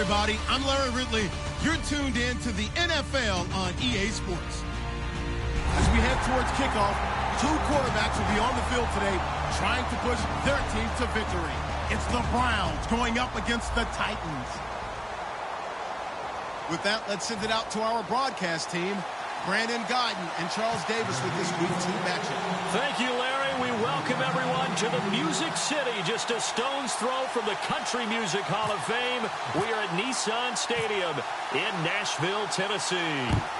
everybody. I'm Larry Ridley. You're tuned in to the NFL on EA Sports. As we head towards kickoff, two quarterbacks will be on the field today trying to push their team to victory. It's the Browns going up against the Titans. With that, let's send it out to our broadcast team. Brandon Guyton and Charles Davis with this Week 2 matchup. Thank you, Larry. We welcome everyone to the Music City, just a stone's throw from the Country Music Hall of Fame. We are at Nissan Stadium in Nashville, Tennessee.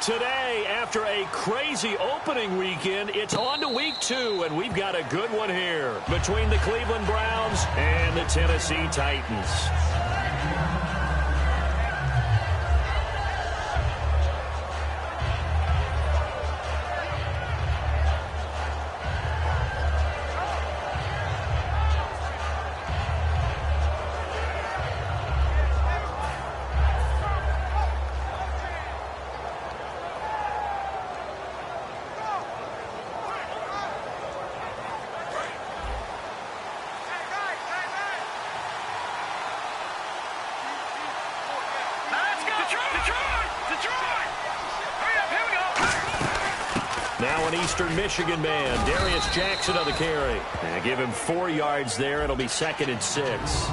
Today, after a crazy opening weekend, it's on to Week 2, and we've got a good one here between the Cleveland Browns and the Tennessee Titans. Now an Eastern Michigan man, Darius Jackson on the carry. And give him 4 yards there. It'll be 2nd and 6.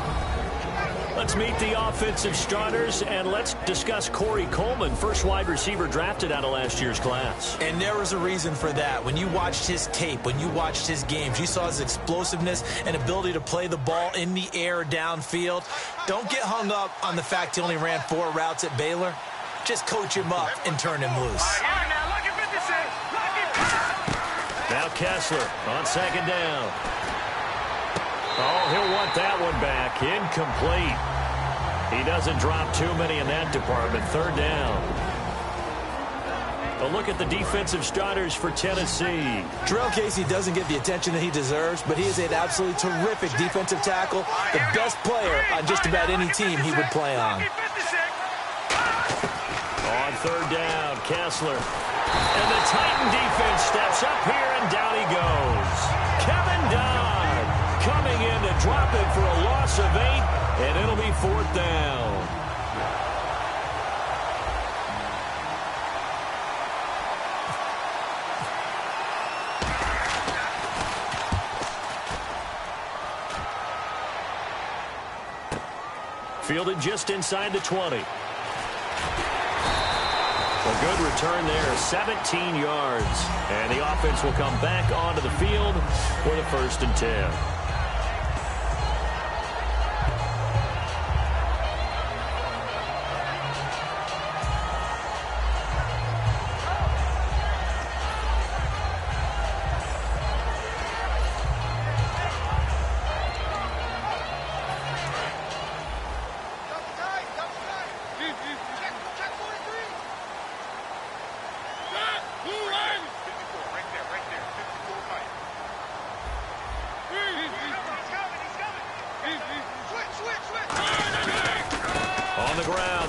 Let's meet the offensive starters, and let's discuss Corey Coleman, first wide receiver drafted out of last year's class. And there was a reason for that. When you watched his tape, when you watched his games, you saw his explosiveness and ability to play the ball in the air downfield. Don't get hung up on the fact he only ran 4 routes at Baylor. Just coach him up and turn him loose. Now Kessler on 2nd down. Oh, he'll want that one back. Incomplete. He doesn't drop too many in that department. 3rd down. A look at the defensive starters for Tennessee. Jarrell Casey doesn't get the attention that he deserves, but he is an absolutely terrific defensive tackle, the best player on just about any team he would play on. On 3rd down, Kessler. And the Titan defense steps up here, and down he goes. Kevin Dodd coming in to drop it for a loss of 8, and it'll be 4th down. Fielded just inside the 20. A good return there, 17 yards. And the offense will come back onto the field for the 1st and 10.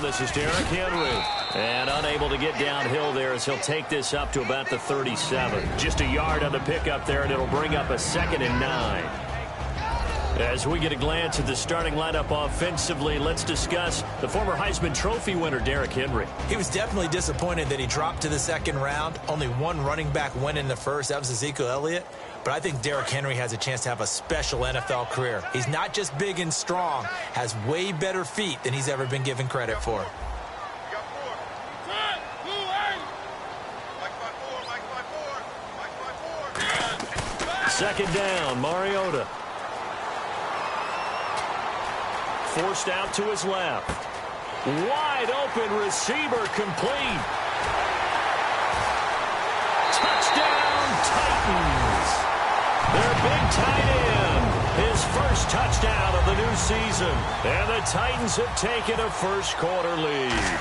This is Derrick Henry. And unable to get downhill there as he'll take this up to about the 37. Just a yard on the pickup there, and it'll bring up a 2nd and 9. As we get a glance at the starting lineup offensively, let's discuss the former Heisman Trophy winner, Derrick Henry. He was definitely disappointed that he dropped to the 2nd round. Only one running back went in the 1st. That was Ezekiel Elliott. But I think Derrick Henry has a chance to have a special NFL career. He's not just big and strong, has way better feet than he's ever been given credit for. Second down, Mariota. Forced out to his left. Wide open receiver complete. Touchdown, Titans. Their big tight end, his first touchdown of the new season. And the Titans have taken a first-quarter lead.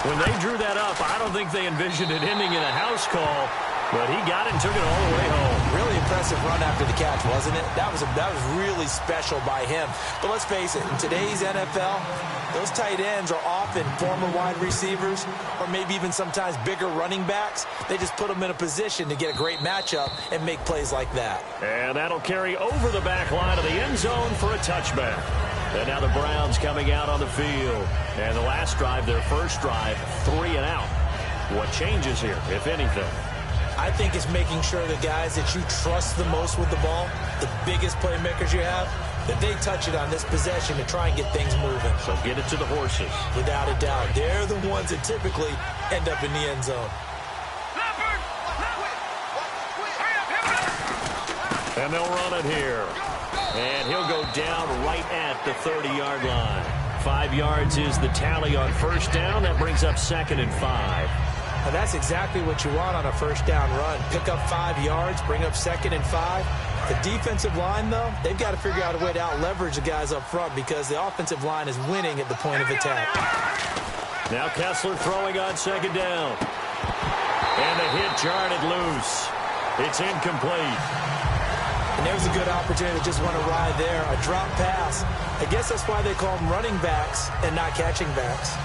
When they drew that up, I don't think they envisioned it ending in a house call, but he got it and took it all the way home. Really impressive run after the catch, wasn't it? That was really special by him. But let's face it, in today's NFL, those tight ends are often former wide receivers or maybe even sometimes bigger running backs. They just put them in a position to get a great matchup and make plays like that. And that'll carry over the back line of the end zone for a touchback. And now the Browns coming out on the field. And the last drive, their first drive, 3 and out. What changes here, if anything? I think it's making sure the guys that you trust the most with the ball, the biggest playmakers you have, that they touch it on this possession to try and get things moving. So get it to the horses. Without a doubt. They're the ones that typically end up in the end zone. And they'll run it here. And he'll go down right at the 30-yard line. 5 yards is the tally on first down. That brings up 2nd and 5. Now that's exactly what you want on a first down run. Pick up 5 yards, bring up 2nd and 5. The defensive line, though, they've got to figure out a way to out-leverage the guys up front because the offensive line is winning at the point of attack. Now Kessler throwing on 2nd down. And the hit jarred it loose. It's incomplete. And there's a good opportunity to just want to ride there. A drop pass. I guess that's why they call them running backs and not catching backs.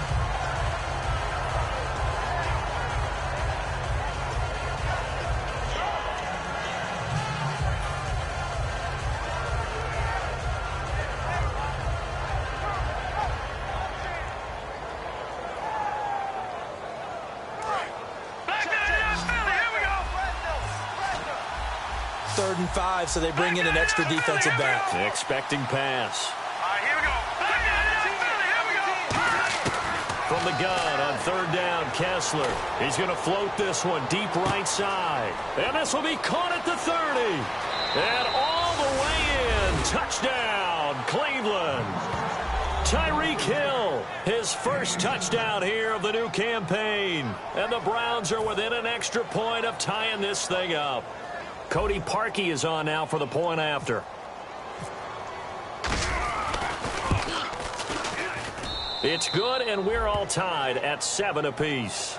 Third and 5, so they bring in an extra defensive back. Expecting pass. Here we go. From the gun on 3rd down, Kessler. He's going to float this one deep right side. And this will be caught at the 30. And all the way in. Touchdown, Cleveland. Tyreek Hill, his first touchdown here of the new campaign. And the Browns are within an extra point of tying this thing up. Cody Parkey is on now for the point after. It's good, and we're all tied at 7 apiece.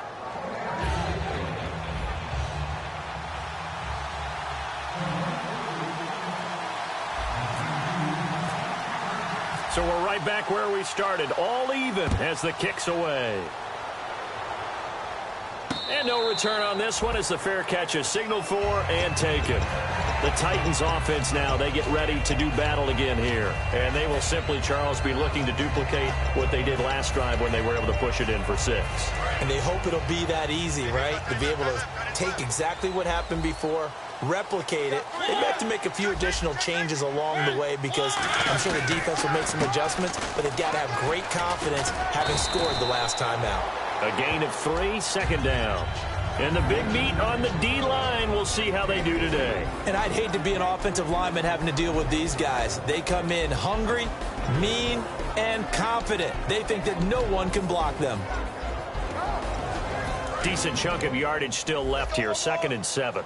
So we're right back where we started, all even as the kick's away. And no return on this one as the fair catch is signaled for and taken. The Titans offense now, they get ready to do battle again here. And they will simply, Charles, be looking to duplicate what they did last drive when they were able to push it in for 6. And they hope it'll be that easy, right? To be able to take exactly what happened before, replicate it. They have to make a few additional changes along the way because I'm sure the defense will make some adjustments, but they've got to have great confidence having scored the last time out. A gain of 3, 2nd down. And the big meat on the D-line, we'll see how they do today. And I'd hate to be an offensive lineman having to deal with these guys. They come in hungry, mean, and confident. They think that no one can block them. Decent chunk of yardage still left here, 2nd and 7.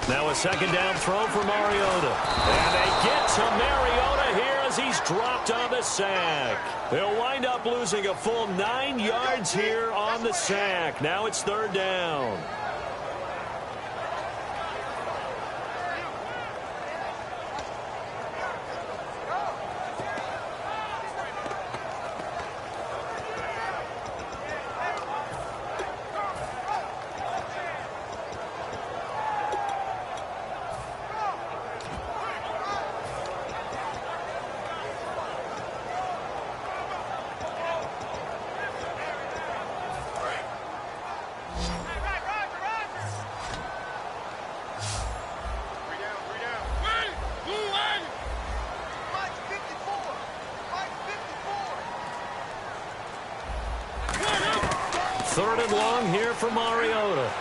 Now a 2nd down throw for Mariota. And they get to Mariota here as he's dropped on the sack. They'll wind up losing a full 9 yards here on the sack. Now it's 3rd down. Third and long here for Mariota.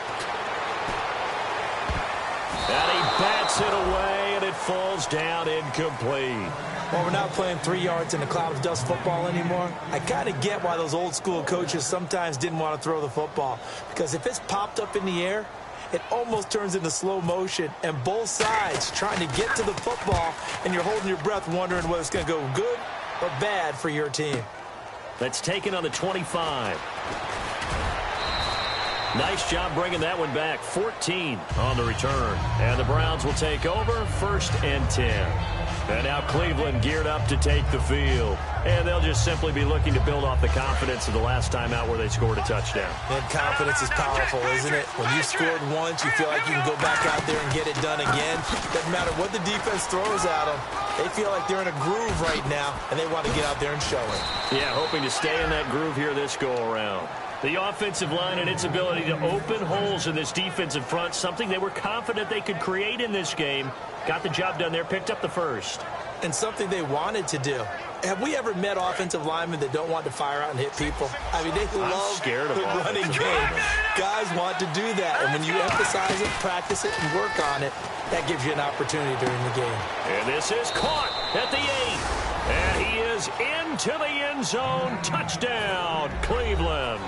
And he bats it away, and it falls down incomplete. Well, we're not playing 3 yards in a cloud of dust football anymore. I kind of get why those old school coaches sometimes didn't want to throw the football. Because if it's popped up in the air, it almost turns into slow motion. And both sides trying to get to the football, and you're holding your breath wondering whether it's going to go good or bad for your team. That's taken on the 25. Nice job bringing that one back. 14 on the return. And the Browns will take over, 1st and 10. And now Cleveland geared up to take the field. And they'll just simply be looking to build off the confidence of the last time out where they scored a touchdown. And confidence is powerful, isn't it? When you scored once, you feel like you can go back out there and get it done again. Doesn't matter what the defense throws at them. They feel like they're in a groove right now, and they want to get out there and show it. Yeah, hoping to stay in that groove here this go-around. The offensive line and its ability to open holes in this defensive front, something they were confident they could create in this game. Got the job done there, picked up the first. And something they wanted to do. Have we ever met offensive linemen that don't want to fire out and hit people? I mean, they love the running game. Guys want to do that. And when you emphasize it, practice it, and work on it, that gives you an opportunity during the game. And this is caught at the 8. And he is into the end zone. Touchdown, Cleveland.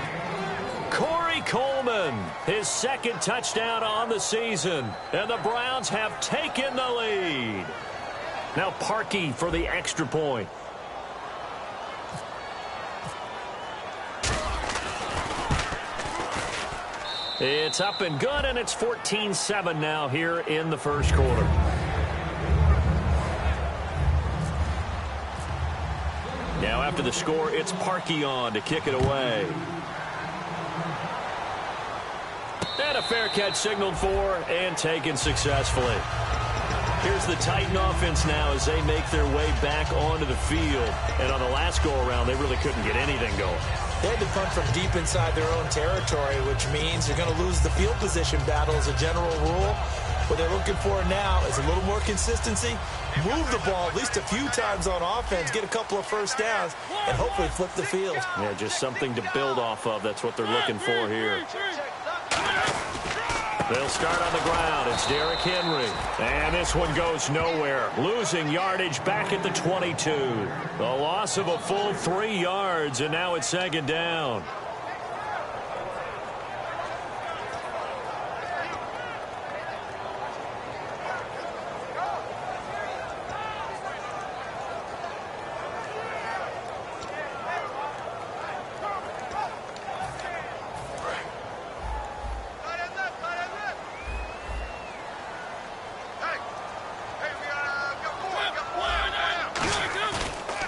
Corey Coleman, his 2nd touchdown on the season. And the Browns have taken the lead. Now Parkey for the extra point. It's up and good, and it's 14-7 now here in the first quarter. Now after the score, it's Parkey on to kick it away. And a fair catch signaled for and taken successfully. Here's the Titan offense now as they make their way back onto the field. And on the last go-around, they really couldn't get anything going. They had to punt from deep inside their own territory, which means they're going to lose the field position battle as a general rule. What they're looking for now is a little more consistency, move the ball at least a few times on offense, get a couple of first downs, and hopefully flip the field. Yeah, just something to build off of. That's what they're looking for here. They'll start on the ground. It's Derrick Henry. And this one goes nowhere. Losing yardage back at the 22. The loss of a full 3 yards, and now it's 2nd down.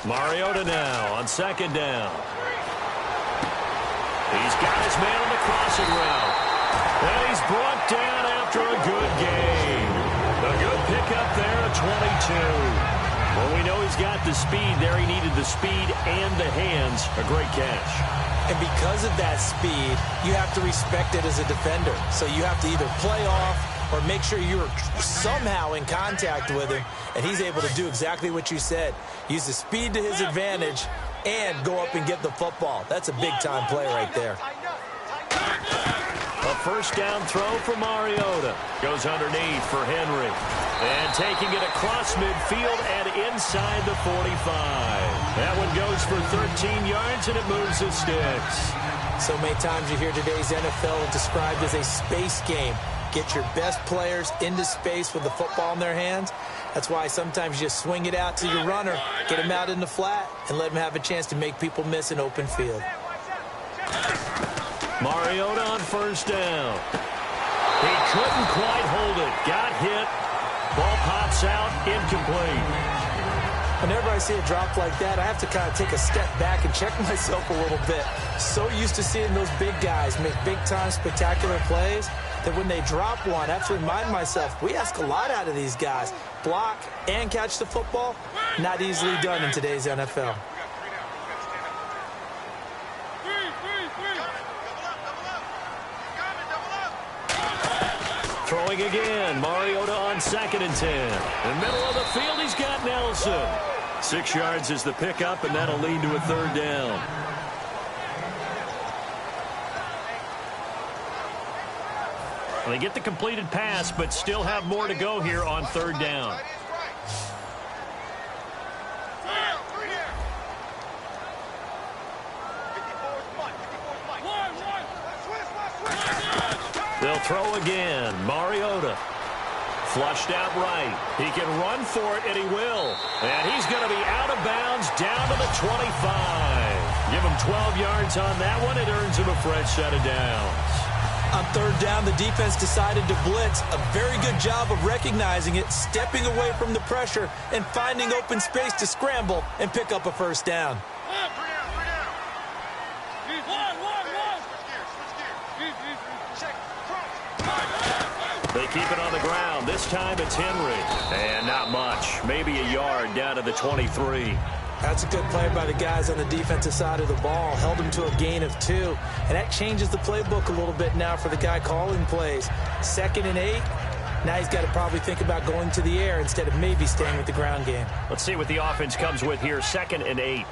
Mariota now on 2nd down. He's got his man on the crossing route. And he's brought down after a good game. A good pickup there at 22. Well, we know he's got the speed there. He needed the speed and the hands. A great catch. And because of that speed, you have to respect it as a defender. So you have to either play off or make sure you're somehow in contact with him, and he's able to do exactly what you said. Use the speed to his advantage and go up and get the football. That's a big-time play right there. A first down throw for Mariota. Goes underneath for Henry. And taking it across midfield and inside the 45. That one goes for 13 yards, and it moves the sticks. So many times you hear today's NFL described as a space game. Get your best players into space with the football in their hands. That's why sometimes you just swing it out to your runner, get him out in the flat, and let him have a chance to make people miss an open field. Mariota on first down. He couldn't quite hold it. Got hit. Ball pops out, incomplete. Whenever I see a drop like that, I have to kind of take a step back and check myself a little bit. So used to seeing those big guys make big-time spectacular plays that when they drop one, I have to remind myself, we ask a lot out of these guys. Block and catch the football, not easily done in today's NFL. Throwing again, Mariota on 2nd and 10. In the middle of the field, he's got Nelson. 6 yards is the pickup, and that'll lead to a 3rd down. They get the completed pass, but still have more to go here on 3rd down. They'll throw again. Mariota. Flushed out right. He can run for it, and he will. And he's going to be out of bounds down to the 25. Give him 12 yards on that one. It earns him a fresh set of downs. On third down, the defense decided to blitz. A very good job of recognizing it, stepping away from the pressure, and finding open space to scramble and pick up a first down. They keep it on the ground. This time it's Henry. And not much. Maybe a yard down to the 23. That's a good play by the guys on the defensive side of the ball. Held him to a gain of 2. And that changes the playbook a little bit now for the guy calling plays. 2nd and 8. Now he's got to probably think about going to the air instead of maybe staying with the ground game. Let's see what the offense comes with here. 2nd and 8.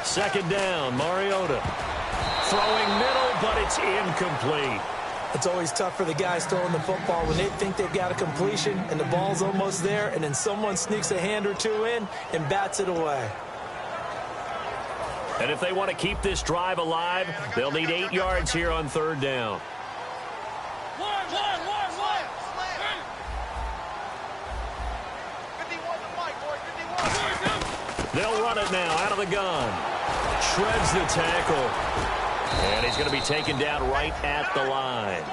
Second down, Mariota. Throwing middle, but it's incomplete. It's always tough for the guys throwing the football when they think they've got a completion and the ball's almost there, and then someone sneaks a hand or two in and bats it away. And if they want to keep this drive alive, they'll need 8 yards here on third down. They'll run it now out of the gun. Shreds the tackle. And he's going to be taken down right at the line.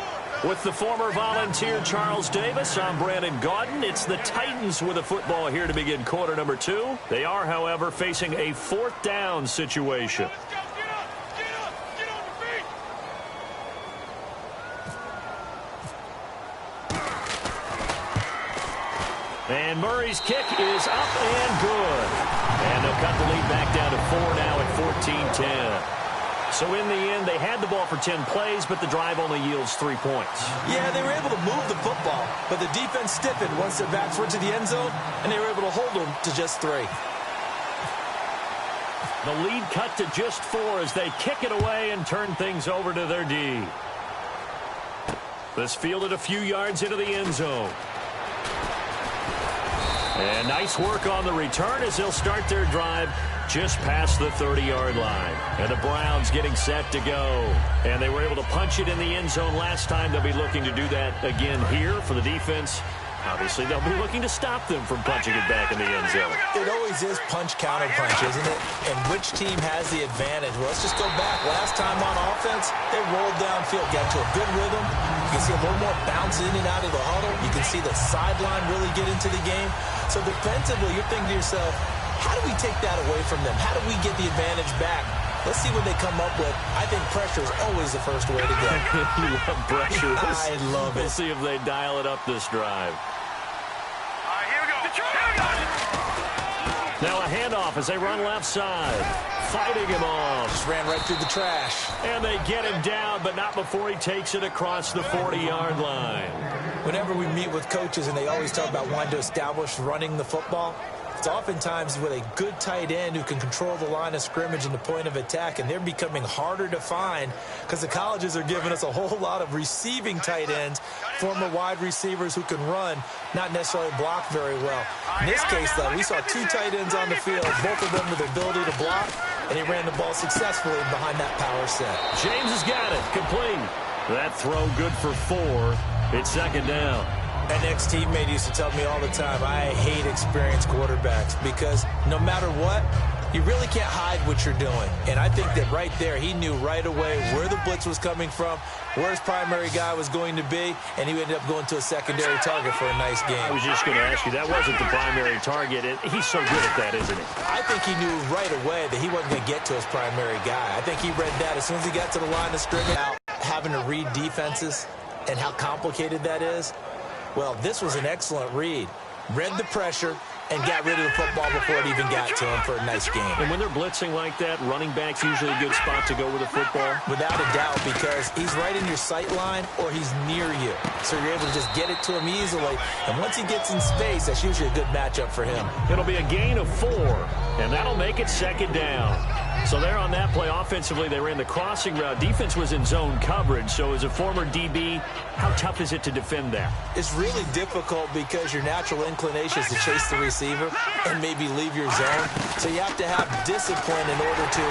With the former Volunteer Charles Davis, I'm Brandon Gaudin. It's the Titans with a football here to begin quarter number 2. They are, however, facing a 4th down situation. And Murray's kick is up and good. And they'll cut the lead back down to 4 now at 14-10. So in the end, they had the ball for 10 plays, but the drive only yields 3 points. Yeah, they were able to move the football, but the defense stiffened once their backs were to the end zone, and they were able to hold them to just 3. The lead cut to just 4 as they kick it away and turn things over to their D. This fielded a few yards into the end zone. And nice work on the return as they'll start their drive just past the 30-yard line. And the Browns getting set to go. And they were able to punch it in the end zone last time. They'll be looking to do that again here for the defense. Obviously, they'll be looking to stop them from punching it back in the end zone. It always is punch-counter-punch, isn't it? And which team has the advantage? Well, let's just go back. Last time on offense, they rolled downfield, got to a good rhythm. You can see a little more bounce in and out of the huddle. You can see the sideline really get into the game. So defensively, you're thinking to yourself, how do we take that away from them? How do we get the advantage back? Let's see what they come up with. I think pressure is always the first way to go. You love pressure. I love it. We'll see if they dial it up this drive. Now a handoff as they run left side. Fighting him off. Just ran right through the trash. And they get him down, but not before he takes it across the 40-yard line. Whenever we meet with coaches and they always talk about wanting to establish running the football, it's oftentimes with a good tight end who can control the line of scrimmage and the point of attack, and they're becoming harder to find because the colleges are giving us a whole lot of receiving tight ends, former wide receivers who can run, not necessarily block very well. In this case, though, we saw 2 tight ends on the field, both of them with the ability to block, and he ran the ball successfully behind that power set. James has got it. Complete. That throw good for 4. It's second down. An ex-teammate used to tell me all the time, I hate experienced quarterbacks because no matter what, you really can't hide what you're doing. And I think that right there, he knew right away where the blitz was coming from, where his primary guy was going to be, and he ended up going to a secondary target for a nice game. I was just going to ask you, that wasn't the primary target. He's so good at that, isn't he? I think he knew right away that he wasn't going to get to his primary guy. I think he read that as soon as he got to the line of scrimmage, having to read defenses and how complicated that is. Well, this was an excellent read. Read the pressure and got rid of the football before it even got to him for a nice game. And when they're blitzing like that, running back's usually a good spot to go with a football? Without a doubt, because he's right in your sight line or he's near you. So you're able to just get it to him easily. And once he gets in space, that's usually a good matchup for him. It'll be a gain of 4, and that'll make it second down. So there on that play, offensively, they ran the crossing route. Defense was in zone coverage. So as a former DB, how tough is it to defend that? It's really difficult because your natural inclination is to chase the receiver and maybe leave your zone. So you have to have discipline in order to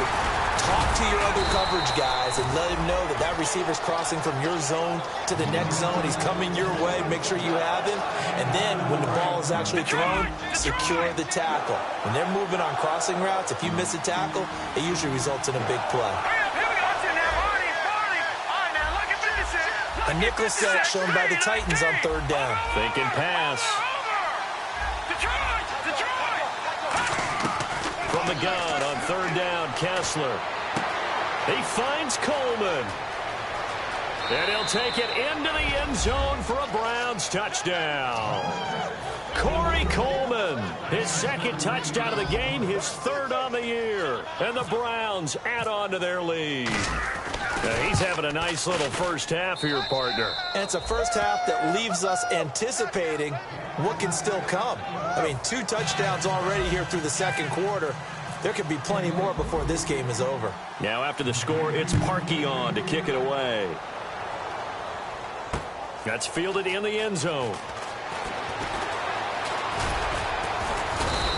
talk to your other coverage guys and let him know that that receiver's crossing from your zone to the next zone. He's coming your way. Make sure you have him. And then when the ball is actually thrown, secure the tackle. When they're moving on crossing routes, if you miss a tackle, it usually results in a big play. A nickel set shown by the Titans on third down. Thinking pass. From the gun on third down, Kessler. He finds Coleman. And he'll take it into the end zone for a Browns touchdown. Corey Coleman, his second touchdown of the game, his third on the year. And the Browns add on to their lead. He's having a nice little first half here, partner. And it's a first half that leaves us anticipating what can still come. I mean, 2 touchdowns already here through the second quarter. There could be plenty more before this game is over. Now after the score, it's Parkey on to kick it away. That's fielded in the end zone.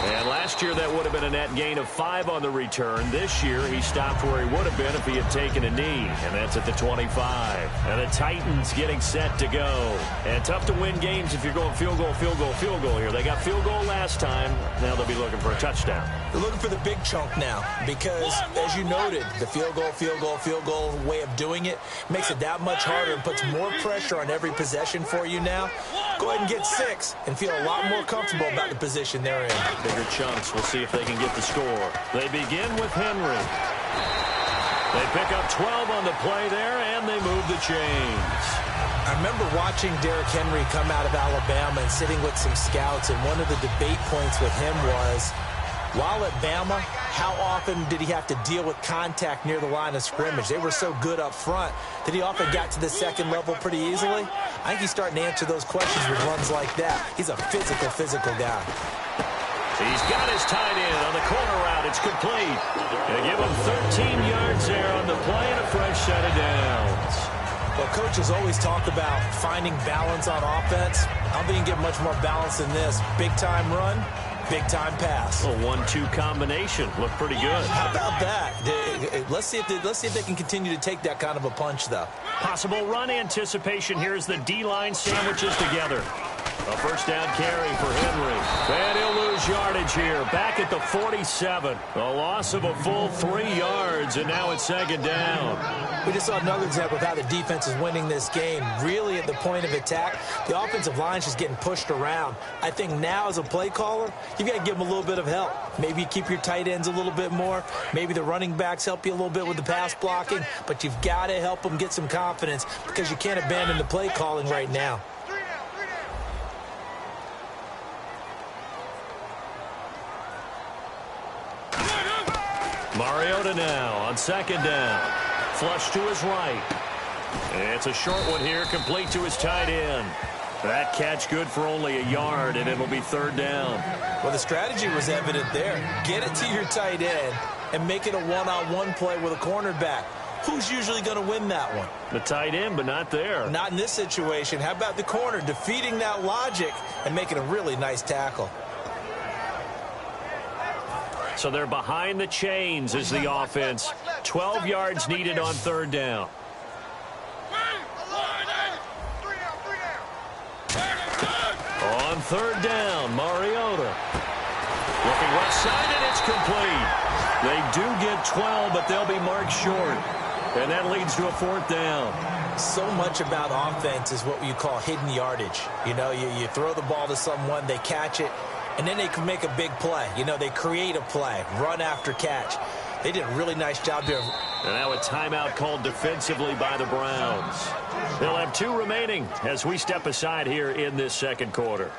And last year, that would have been a net gain of 5 on the return. This year, he stopped where he would have been if he had taken a knee, and that's at the 25. And the Titans getting set to go. And tough to win games if you're going field goal, field goal, field goal here. They got field goal last time. Now they'll be looking for a touchdown. They're looking for the big chunk now because, as you noted, the field goal way of doing it makes it that much harder and puts more pressure on every possession for you now. Go ahead and get 6 and feel a lot more comfortable about the position they're in. Bigger chunks. We'll see if they can get the score. They begin with Henry. They pick up 12 on the play there, and they move the chains. I remember watching Derrick Henry come out of Alabama and sitting with some scouts, and one of the debate points with him was, while at Bama, how often did he have to deal with contact near the line of scrimmage? They were so good up front that he often got to the second level pretty easily. I think he's starting to answer those questions with runs like that. He's a physical guy. He's got his tight end on the corner route. It's complete. They give him 13 yards there on the play and a fresh set of downs. Well, coaches always talk about finding balance on offense. I don't think you can get much more balance than this. Big-time run, big-time pass. A 1-2 combination. Looked pretty good. How about that? Let's see if they can continue to take that kind of a punch, though. Possible run anticipation here as the D-line sandwiches together. A first down carry for Henry. And he'll lose yardage here. Back at the 47. A loss of a full 3 yards, and now it's second down. We just saw another example of how the defense is winning this game. Really at the point of attack, the offensive line is just getting pushed around. I think now as a play caller, you've got to give them a little bit of help. Maybe you keep your tight ends a little bit more. Maybe the running backs help you a little bit with the pass blocking. But you've got to help them get some confidence because you can't abandon the play calling right now. Mariota now on second down. Flush to his right. It's a short one here, complete to his tight end. That catch good for only a yard, and it'll be third down. Well, the strategy was evident there. Get it to your tight end and make it a one-on-one play with a cornerback. Who's usually going to win that one? The tight end, but not there. Not in this situation. How about the corner defeating that logic and making a really nice tackle? So they're behind the chains as the offense. 12 yards needed on third down. On third down, Mariota. Looking left side, and it's complete. They do get 12, but they'll be marked short. And that leads to a fourth down. So much about offense is what you call hidden yardage. You know, you throw the ball to someone, they catch it, and then they can make a big play. You know, they create a play, run after catch. They did a really nice job there. And now a timeout called defensively by the Browns. They'll have 2 remaining as we step aside here in this second quarter.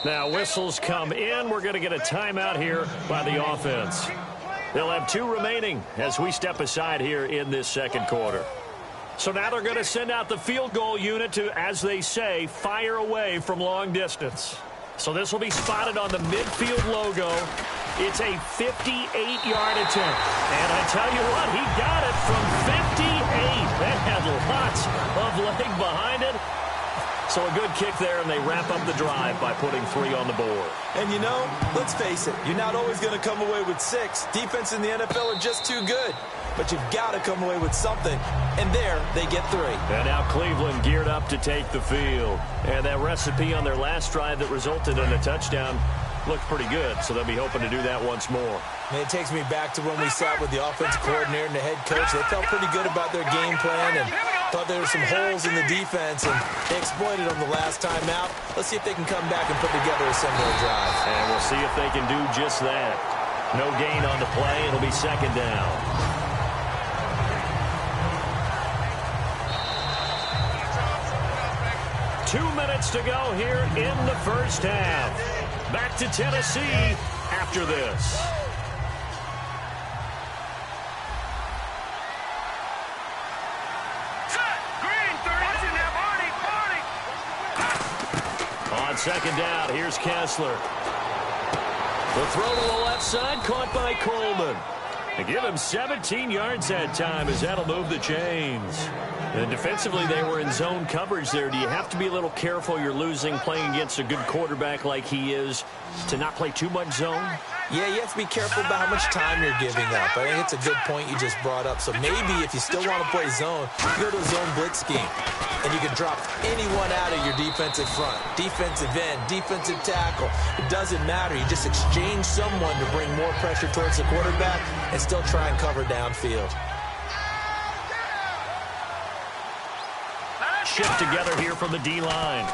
Now, whistles come in. We're going to get a timeout here by the offense. They'll have 2 remaining as we step aside here in this second quarter. So now they're going to send out the field goal unit to, as they say, fire away from long distance. So this will be spotted on the midfield logo. It's a 58-yard attempt. And I tell you what, he got it from 58. That had lots of leg behind it. So a good kick there, and they wrap up the drive by putting 3 on the board. And, you know, let's face it, you're not always going to come away with 6. Defense in the NFL are just too good. But you've got to come away with something. And there, they get 3. And now Cleveland geared up to take the field. And that recipe on their last drive that resulted in a touchdown looked pretty good, so they'll be hoping to do that once more. And it takes me back to when we sat with the offensive coordinator and the head coach. They felt pretty good about their game plan and thought there were some holes in the defense, and they exploited them the last time out. Let's see if they can come back and put together a similar drive. And we'll see if they can do just that. No gain on the play. It'll be second down. Two minutes to go here in the first half. Back to Tennessee after this. On second down, here's Kessler. The throw to the left side, caught by Coleman. They give him 17 yards that time as that'll move the chains. And defensively, they were in zone coverage there. Do you have to be a little careful? You're losing playing against a good quarterback like he is to not play too much zone? Yeah, you have to be careful about how much time you're giving up. I think it's a good point you just brought up. So maybe if you still want to play zone, you go to a zone blitz scheme. And you can drop anyone out of your defensive front. Defensive end, defensive tackle. It doesn't matter. You just exchange someone to bring more pressure towards the quarterback and still try and cover downfield. Shift together here from the D-line.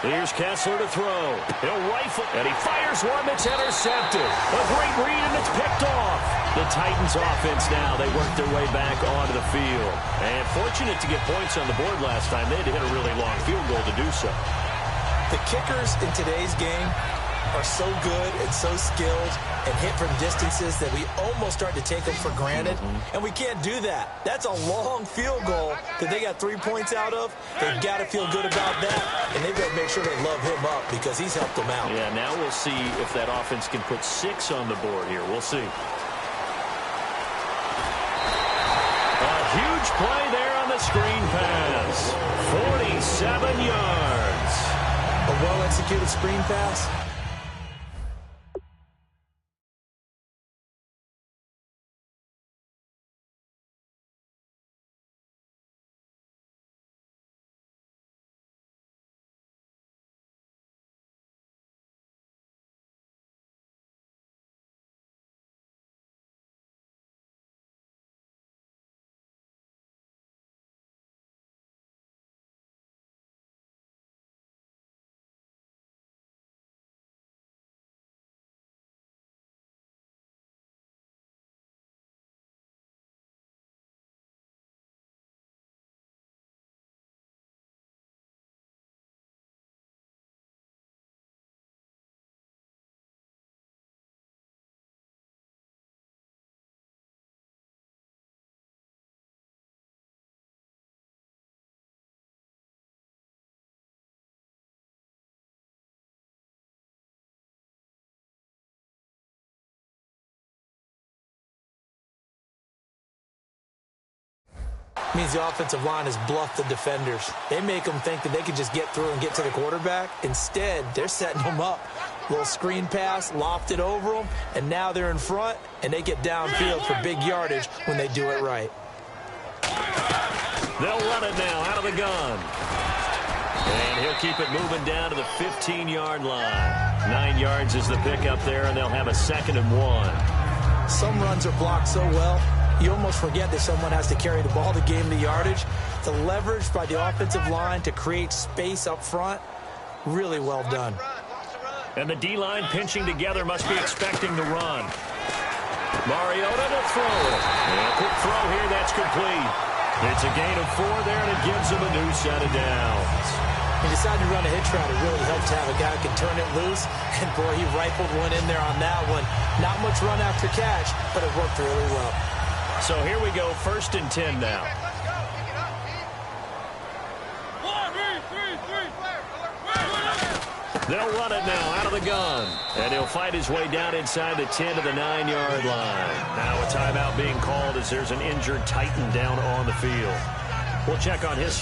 Here's Kessler to throw. He'll rifle, and he fires one that's intercepted. A great read, and it's picked off. The Titans offense now, they work their way back onto the field. And fortunate to get points on the board last time. They had to hit a really long field goal to do so. The kickers in today's game are so good and so skilled and hit from distances that we almost start to take them for granted. And we can't do that. That's a long field goal that they got 3 points out of. They've got to feel good about that, and they've got to make sure they love him up because he's helped them out. Yeah, now we'll see if that offense can put 6 on the board here. We'll see. A huge play there on the screen pass. 47 yards. A well-executed screen pass. Means the offensive line has bluffed the defenders. They make them think that they can just get through and get to the quarterback. Instead, they're setting them up. Little screen pass, lofted over them, and now they're in front, and they get downfield for big yardage when they do it right. They'll run it now out of the gun. And he'll keep it moving down to the 15-yard line. 9 yards is the pickup there, and they'll have a 2nd and 1. Some runs are blocked so well, you almost forget that someone has to carry the ball to gain the yardage. The leverage by the offensive line to create space up front, really well done. And the D-line pinching together must be expecting the run. Mariota to throw it. And a quick throw here, that's complete. It's a gain of 4 there, and it gives them a new set of downs. He decided to run a hitch route. It really helped to have a guy who can turn it loose. And, boy, he rifled one in there on that one. Not much run after catch, but it worked really well. So here we go, 1st and 10 now. They'll run it now out of the gun. And he'll fight his way down inside the 10 to the 9-yard line. Now a timeout being called as there's an injured Titan down on the field. We'll check on his